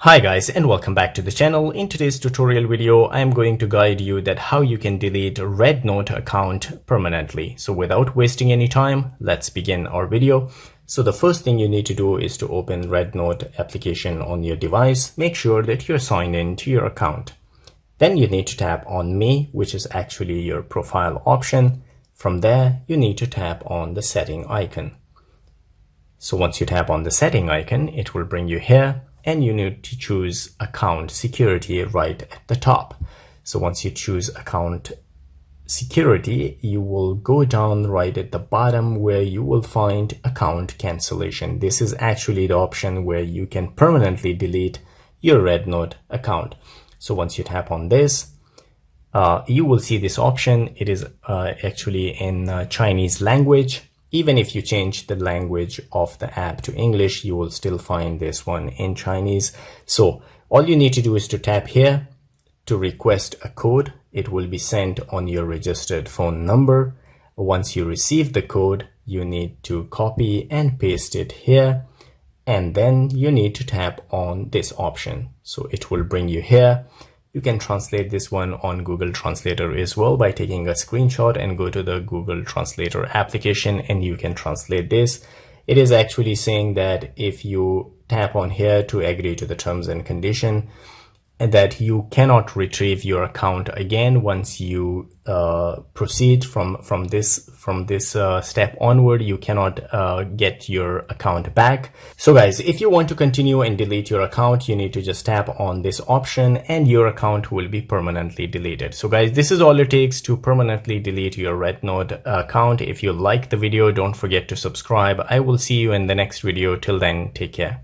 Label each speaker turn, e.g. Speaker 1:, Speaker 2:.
Speaker 1: Hi guys, and welcome back to the channel. In today's tutorial video, I am going to guide you that how you can delete a REDnote account permanently. So without wasting any time, let's begin our video. So the first thing you need to do is to open REDnote application on your device. Make sure that you're signed in to your account. Then you need to tap on Me, which is actually your profile option. From there, you need to tap on the setting icon. So once you tap on the setting icon, it will bring you here. And you need to choose account security right at the top. So once you choose account security, you will go down right at the bottom where you will find account cancellation. This is actually the option where you can permanently delete your REDnote account. So once you tap on this, you will see this option. It is actually in Chinese language. Even if you change the language of the app to English, you will still find this one in Chinese. So all you need to do is to tap here to request a code. It will be sent on your registered phone number. Once you receive the code, you need to copy and paste it here. And then you need to tap on this option. So it will bring you here. You can translate this one on Google Translator as well by taking a screenshot and go to the Google Translator application and you can translate this. It is actually saying that if you tap on here to agree to the terms and condition, and that you cannot retrieve your account again once you proceed from this step onward. You cannot get your account back. So guys, if you want to continue and delete your account, you need to just tap on this option and your account will be permanently deleted. So guys, this is all it takes to permanently delete your REDnote account. If you like the video, don't forget to subscribe. I will see you in the next video. Till then, take care.